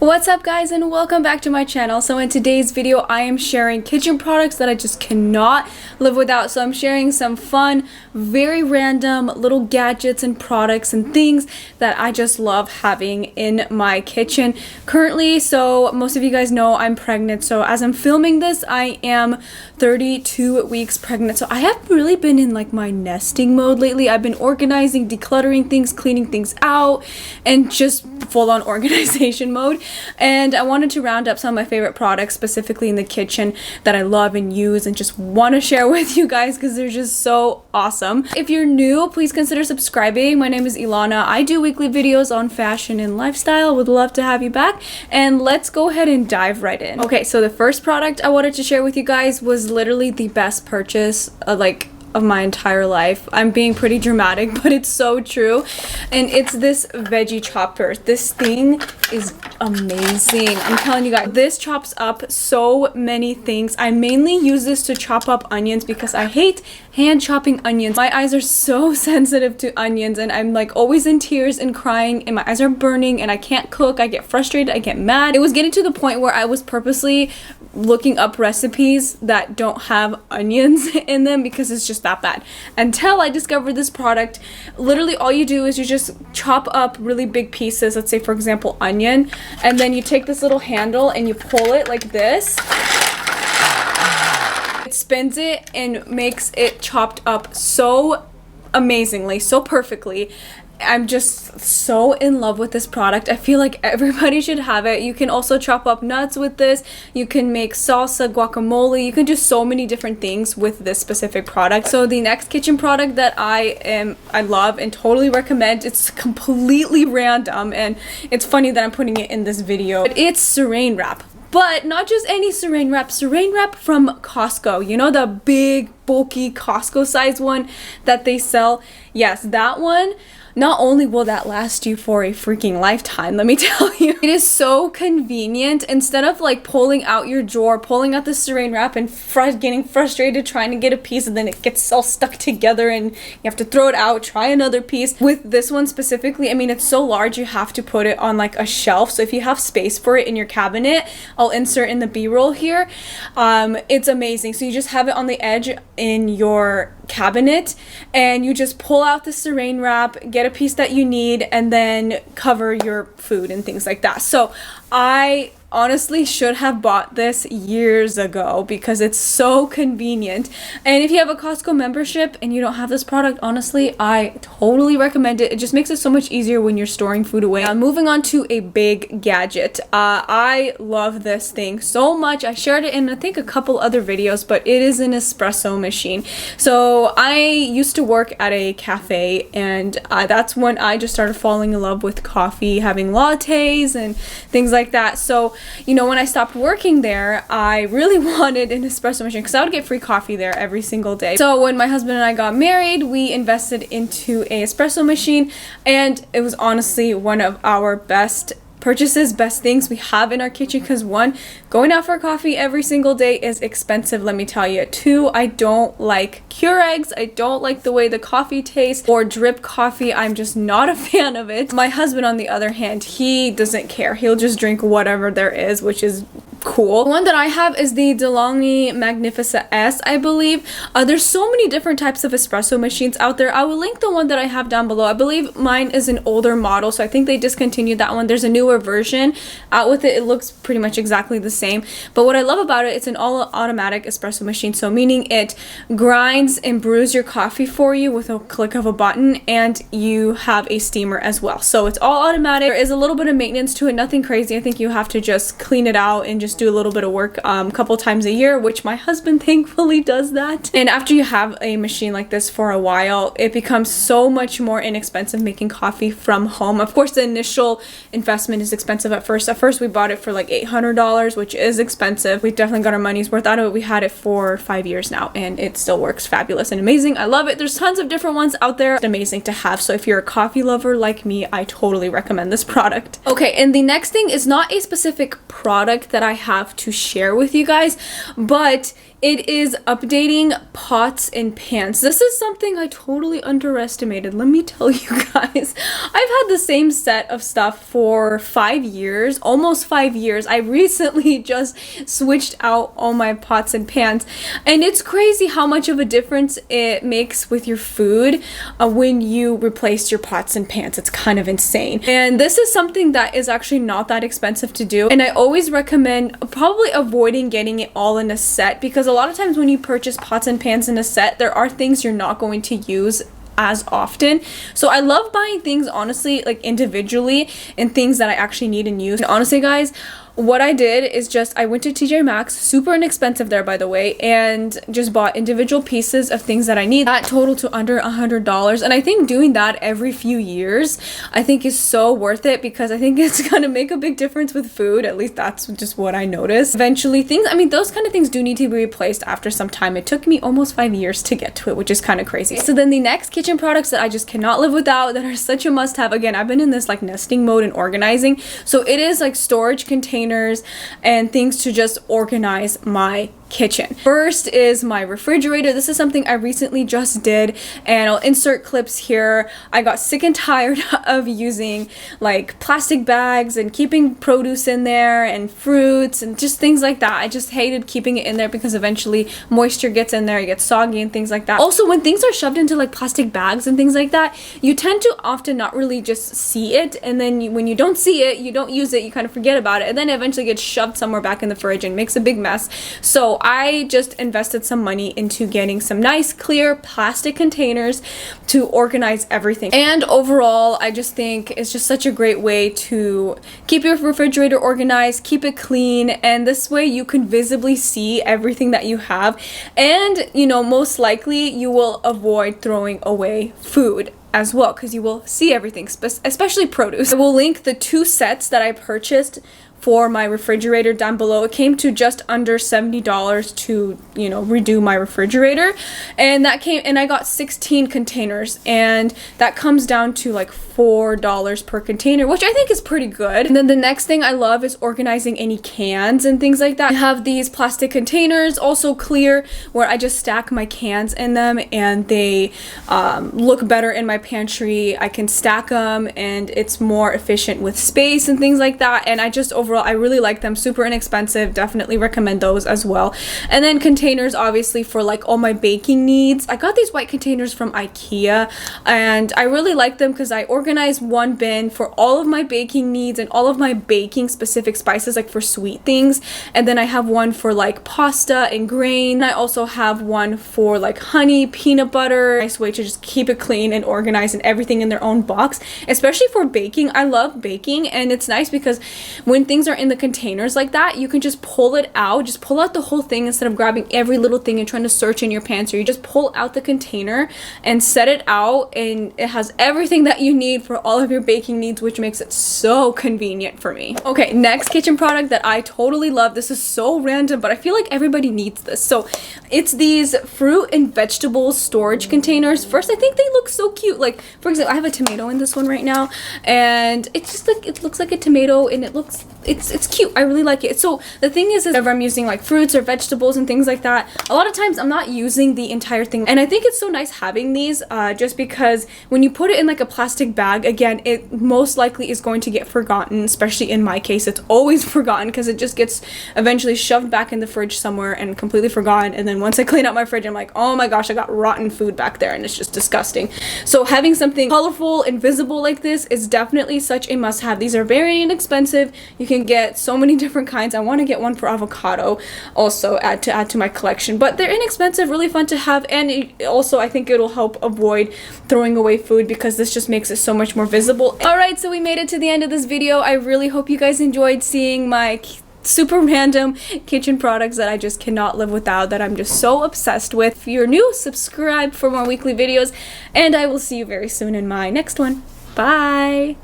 What's up guys, and welcome back to my channel. So in today's video I am sharing kitchen products that I just cannot live without. So I'm sharing some fun, very random little gadgets and products and things that I just love having in my kitchen currently. So most of you guys know I'm pregnant, so as I'm filming this I am 32 weeks pregnant. So I have really been in like my nesting mode lately. I've been organizing, decluttering things, cleaning things out, and just full-on organization mode. And I wanted to round up some of my favorite products specifically in the kitchen that I love and use and just want to share with you guys because they're just so awesome. If you're new, please consider subscribing. My name is Elana. I do weekly videos on fashion and lifestyle. Would love to have you back, and let's go ahead and dive right in. Okay, so the first product I wanted to share with you guys was literally the best purchase of my entire life. I'm being pretty dramatic, but it's so true. And it's this Veggie Chopper. This thing is amazing. I'm telling you guys, this chops up so many things. I mainly use this to chop up onions because I hate hand chopping onions. My eyes are so sensitive to onions, and I'm like always in tears and crying, and my eyes are burning, and I can't cook. I get frustrated, I get mad. It was getting to the point where I was purposely looking up recipes that don't have onions in them because it's just that bad, until I discovered this product. Literally all you do is you just chop up really big pieces, let's say for example onion, and then you take this little handle and you pull it like this. It spins it and makes it chopped up so amazingly, so perfectly. I'm just so in love with this product. I feel like everybody should have it. You can also chop up nuts with this. You can make salsa, guacamole. You can do so many different things with this specific product. So the next kitchen product that I love and totally recommend, it's completely random and it's funny that I'm putting it in this video, but it's Serene Wrap. But not just any Serene Wrap from Costco. You know, the big, bulky Costco size one that they sell? Yes, that one. Not only will that last you for a freaking lifetime, let me tell you. It is so convenient. Instead of like pulling out your drawer, pulling out the Serene Wrap and getting frustrated trying to get a piece, and then it gets all stuck together and you have to throw it out, try another piece. With this one specifically, I mean, it's so large you have to put it on like a shelf. So if you have space for it in your cabinet, I'll insert in the B-roll here. It's amazing. So you just have it on the edge in your cabinet and you just pull out the Serene Wrap, get a piece that you need, and then cover your food and things like that. So I honestly should have bought this years ago because it's so convenient. And if you have a Costco membership and you don't have this product, honestly I totally recommend it. It just makes it so much easier when you're storing food away. Moving on to a big gadget. I love this thing so much. I shared it in I think a couple other videos, but it is an espresso machine. So I used to work at a cafe, and that's when I just started falling in love with coffee, having lattes and things like that. So you know, when I stopped working there, I really wanted an espresso machine because I would get free coffee there every single day. So when my husband and I got married, we invested into a espresso machine, and it was honestly one of our best purchases, best things we have in our kitchen, because one, going out for coffee every single day is expensive, let me tell you. Two, I don't like Keurigs. I don't like the way the coffee tastes, or drip coffee. I'm just not a fan of it. My husband, on the other hand, he doesn't care. He'll just drink whatever there is, which is cool. The one that I have is the DeLonghi Magnifica S, I believe. There's so many different types of espresso machines out there. I will link the one that I have down below. I believe mine is an older model, so I think they discontinued that one. There's a newer version out with it. It looks pretty much exactly the same, but what I love about it, it's an all automatic espresso machine, so meaning it grinds and brews your coffee for you with a click of a button, and you have a steamer as well. So it's all automatic. There is a little bit of maintenance to it, nothing crazy. I think you have to just clean it out and just do a little bit of work a couple times a year, which my husband thankfully does that. And after you have a machine like this for a while, it becomes so much more inexpensive making coffee from home. Of course, the initial investment is expensive at first. At first we bought it for like $800, which is expensive. We definitely got our money's worth out of it. We had it for 5 years now, and it still works fabulous and amazing. I love it. There's tons of different ones out there. It's amazing to have. So if you're a coffee lover like me, I totally recommend this product. Okay, and the next thing is not a specific product that I have to share with you guys, but It is updating pots and pans. This is something I totally underestimated. Let me tell you guys. I've had the same set of stuff for 5 years, almost 5 years. I recently just switched out all my pots and pans, and it's crazy how much of a difference it makes with your food when you replace your pots and pans. It's kind of insane. And this is something that is actually not that expensive to do, and I always recommend probably avoiding getting it all in a set, because a lot of times when you purchase pots and pans in a set, there are things you're not going to use as often. So I love buying things honestly like individually and things that I actually need and use. And honestly guys, what I did is just I went to TJmaxx, super inexpensive there by the way, and just bought individual pieces of things that I need. That totaled to under $100, and I think doing that every few years I think is so worth it, because I think it's gonna make a big difference with food. At least that's just what I noticed. Eventually things, I mean those kind of things do need to be replaced after some time. It took me almost 5 years to get to it, which is kind of crazy. So then the next kitchen products that I just cannot live without, that are such a must-have, again I've been in this like nesting mode and organizing, so it is like storage containers and things to just organize my kitchen. First is my refrigerator. This is something I recently just did, and I'll insert clips here. I got sick and tired of using like plastic bags and keeping produce in there and fruits and just things like that. I just hated keeping it in there because eventually moisture gets in there, it gets soggy and things like that. Also, when things are shoved into like plastic bags and things like that, you tend to often not really just see it, and then when you don't see it, you don't use it, you kind of forget about it, and then it eventually gets shoved somewhere back in the fridge and makes a big mess. So I just invested some money into getting some nice clear plastic containers to organize everything. And overall, I just think it's just such a great way to keep your refrigerator organized, keep it clean, and this way you can visibly see everything that you have, and you know, most likely you will avoid throwing away food as well, because you will see everything, especially produce. I will link the 2 sets that I purchased for my refrigerator down below. It came to just under $70 to, you know, redo my refrigerator, and that came, and I got 16 containers, and that comes down to like $4 per container, which I think is pretty good. And then the next thing I love is organizing any cans and things like that. I have these plastic containers, also clear, where I just stack my cans in them, and they look better in my pantry. I can stack them, and it's more efficient with space and things like that. And I just overall I really like them, super inexpensive, definitely recommend those as well. And then containers obviously for like all my baking needs. I got these white containers from IKEA, and I really like them because I organize one bin for all of my baking needs and all of my baking specific spices, like for sweet things, and then I have one for like pasta and grain. I also have one for like honey, peanut butter. Nice way to just keep it clean and organized and everything in their own box, especially for baking. I love baking, and it's nice because when things are in the containers like that, you can just pull it out, just pull out the whole thing instead of grabbing every little thing and trying to search in your pantry. You just pull out the container and set it out, and it has everything that you need for all of your baking needs, which makes it so convenient for me. Okay, next kitchen product that I totally love. This is so random, but I feel like everybody needs this. So it's these fruit and vegetable storage containers. First, I think they look so cute. Like for example, I have a tomato in this one right now, and it's just like, it looks like a tomato, and it looks, it's cute. I really like it. So the thing is if I'm using like fruits or vegetables and things like that, a lot of times I'm not using the entire thing, and I think it's so nice having these just because when you put it in like a plastic bag, again, it most likely is going to get forgotten. Especially in my case, it's always forgotten because it just gets eventually shoved back in the fridge somewhere and completely forgotten, and then once I clean out my fridge, I'm like, oh my gosh, I got rotten food back there, and it's just disgusting. So having something colorful and visible like this is definitely such a must-have. These are very inexpensive. You can get so many different kinds. I want to get one for avocado also add to my collection, but they're inexpensive, really fun to have, and also I think it'll help avoid throwing away food because this just makes it so much more visible. Alright, so we made it to the end of this video. I really hope you guys enjoyed seeing my super random kitchen products that I just cannot live without, that I'm just so obsessed with. If you're new, subscribe for more weekly videos, and I will see you very soon in my next one. Bye!